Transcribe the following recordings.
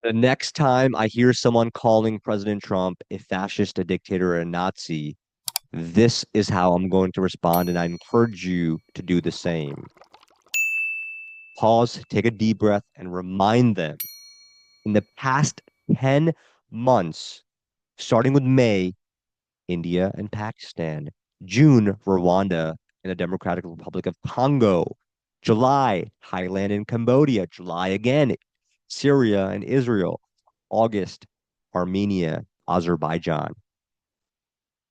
The next time I hear someone calling President Trump a fascist, a dictator, or a Nazi, this is how I'm going to respond, and I encourage you to do the same. Pause, take a deep breath, and remind them in the past 10 months, starting with May, India and Pakistan, June, Rwanda and the Democratic Republic of Congo, July, Thailand and Cambodia, July again, Syria and Israel, August, Armenia, Azerbaijan,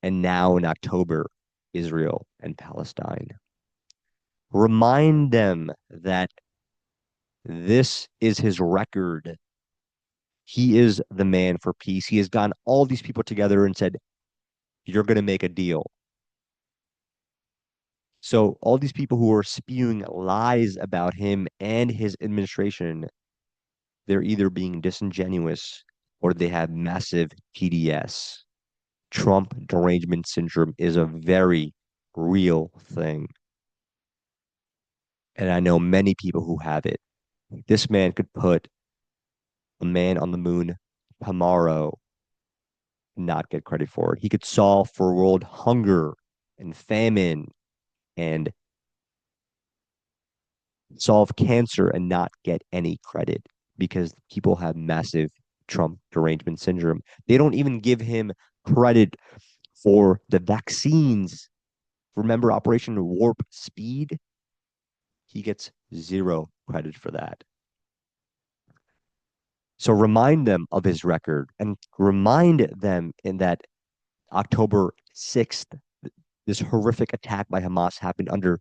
and now in October, Israel and Palestine. Remind them that this is his record. He is the man for peace. He has gotten all these people together and said, you're going to make a deal. So all these people who are spewing lies about him and his administration, they're either being disingenuous or they have massive TDS. Trump derangement syndrome is a very real thing. And I know many people who have it. This man could put a man on the moon tomorrow and not get credit for it. He could solve for world hunger and famine and solve cancer and not get any credit because people have massive Trump derangement syndrome. They don't even give him credit for the vaccines. Remember Operation Warp Speed? He gets zero credit for that. So remind them of his record and remind them in that October 6th, this horrific attack by Hamas happened under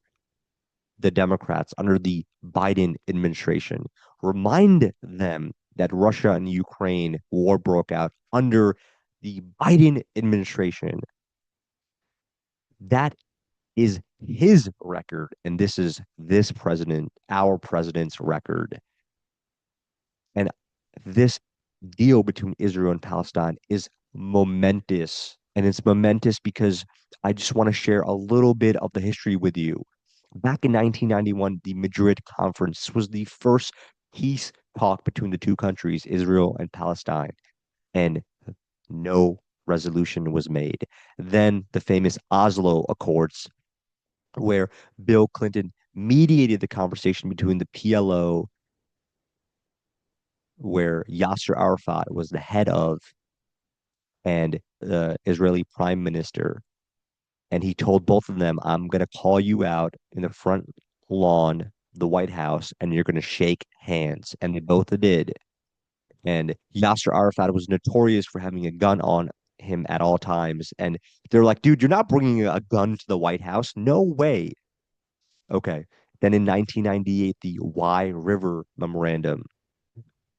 the Democrats, under the Biden administration. Remind them that Russia and Ukraine war broke out under the Biden administration. That is his record, and this is this president, our president's record. And this deal between Israel and Palestine is momentous. And it's momentous because I just want to share a little bit of the history with you. Back in 1991, the Madrid Conference was the first peace talk between the two countries, Israel and Palestine, and no resolution was made. Then the famous Oslo Accords, where Bill Clinton mediated the conversation between the PLO, where Yasser Arafat was the head of, and the Israeli prime minister. And he told both of them, I'm going to call you out in the front lawn, the White House, and you're going to shake hands. And they both did. And Yasser Arafat was notorious for having a gun on him at all times. And they're like, dude, you're not bringing a gun to the White House. No way. Okay. Then in 1998, the Y River Memorandum,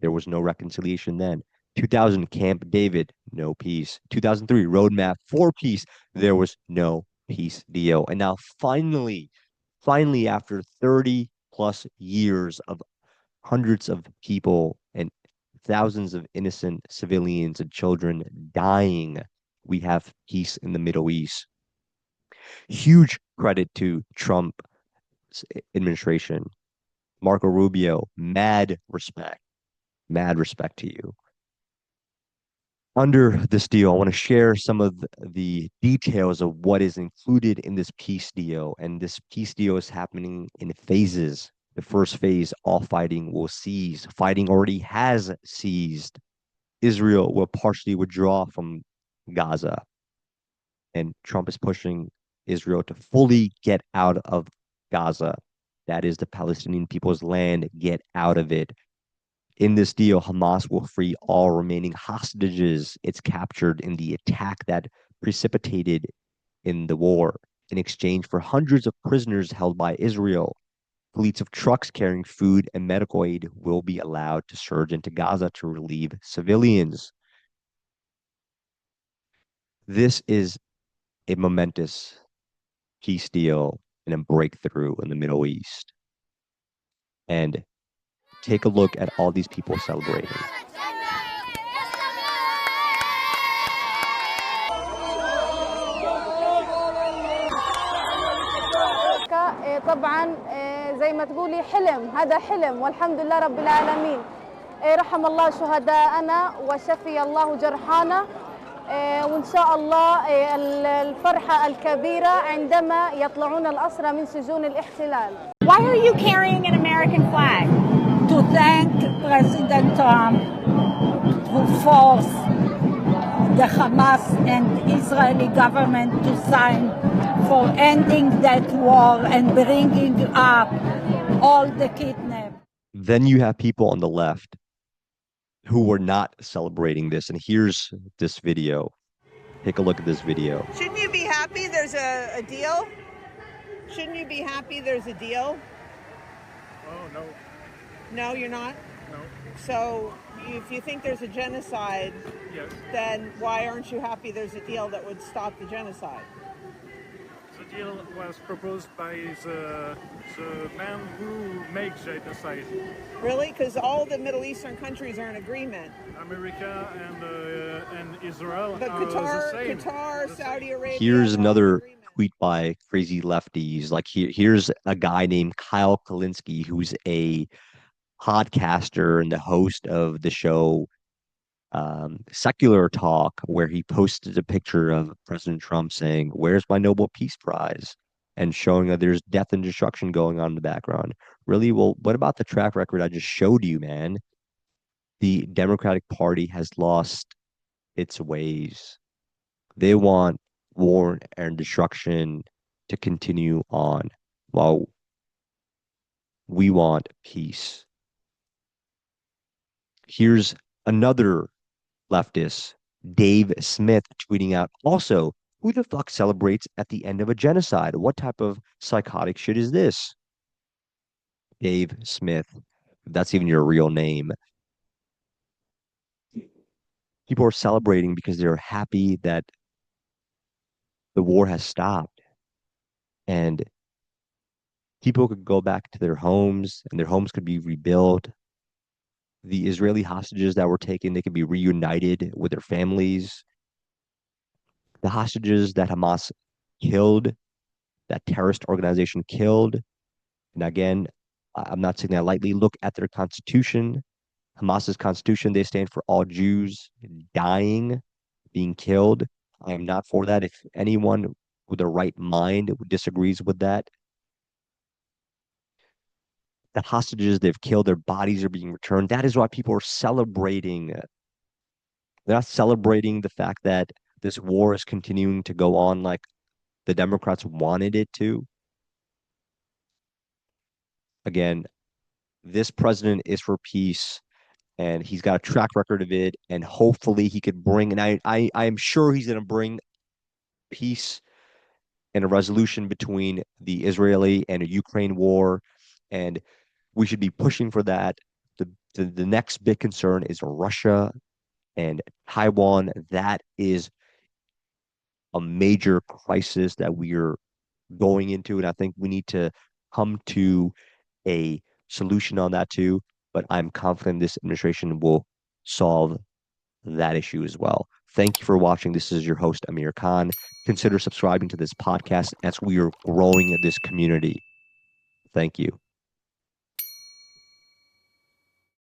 there was no reconciliation then. 2000, Camp David, no peace. 2003, Roadmap for Peace, there was no peace deal. And now finally, after 30 plus years of hundreds of people and thousands of innocent civilians and children dying, we have peace in the Middle East. Huge credit to Trump's administration. Marco Rubio, mad respect to you. Under this deal, I want to share some of the details of what is included in this peace deal. And this peace deal is happening in phases. The first phase, all fighting will cease. Fighting already has ceased. Israel will partially withdraw from Gaza. And Trump is pushing Israel to fully get out of Gaza. That is the Palestinian people's land. Get out of it. In this deal, Hamas will free all remaining hostages it's captured in the attack that precipitated in the war in exchange for hundreds of prisoners held by Israel. Fleets of trucks carrying food and medical aid will be allowed to surge into Gaza to relieve civilians. This is a momentous peace deal and a breakthrough in the Middle East. And take a look at all these people celebrating. طبعا زي ما تقولي حلم، هذا حلم والحمد لله رب العالمين. رحم الله شهداءنا وشفي الله جرحانا. وإن شاء الله الفرحة الكبيرة عندما يطلعون الأسرى من سجون الاحتلال. Why are you carrying an American flag? To thank President Trump who forced the Hamas and Israeli government to sign for ending that war and bringing up all the kidnapped. Then you have people on the left who were not celebrating this. And here's this video. Take a look at this video. Shouldn't you be happy there's a deal? Shouldn't you be happy there's a deal? Oh, no. No, you're not? No. So if you think there's a genocide, Yes. then why aren't you happy there's a deal that would stop the genocide? The deal was proposed by the man who makes genocide. Really? Because all the Middle Eastern countries are in agreement. America and Israel But are the same. Qatar, Saudi Arabia. Here's they're all in another agreement. tweet by crazy lefties. Like here's a guy named Kyle Kalinske, who's a podcaster and the host of the show Secular Talk, where he posted a picture of President Trump saying, "Where's my Nobel Peace Prize?" and showing that there's death and destruction going on in the background. Really? Well, what about the track record I just showed you, man? The Democratic Party has lost its ways. They want war and destruction to continue on while we want peace. Here's another leftist, Dave Smith, tweeting out also, who the fuck celebrates at the end of a genocide? What type of psychotic shit is this? Dave Smith, if that's even your real name. People are celebrating because they're happy that the war has stopped and people could go back to their homes and their homes could be rebuilt. The Israeli hostages that were taken, they could be reunited with their families. The hostages that Hamas killed, that terrorist organization killed. And again, I'm not saying that lightly. Look at their constitution. Hamas's constitution, they stand for all Jews dying, being killed. I am not for that. If anyone with a right mind disagrees with that, the hostages they've killed, their bodies are being returned. That is why people are celebrating. They're not celebrating the fact that this war is continuing to go on like the Democrats wanted it to. Again, this president is for peace and he's got a track record of it. And hopefully he could bring, and I am sure he's going to bring peace and a resolution between the Israeli and a Ukraine war. And we should be pushing for that. The next big concern is Russia and Taiwan. That is a major crisis that we are going into. And I think we need to come to a solution on that too. But I'm confident this administration will solve that issue as well. Thank you for watching. This is your host, Amir Khan. Consider subscribing to this podcast as we are growing this community. Thank you.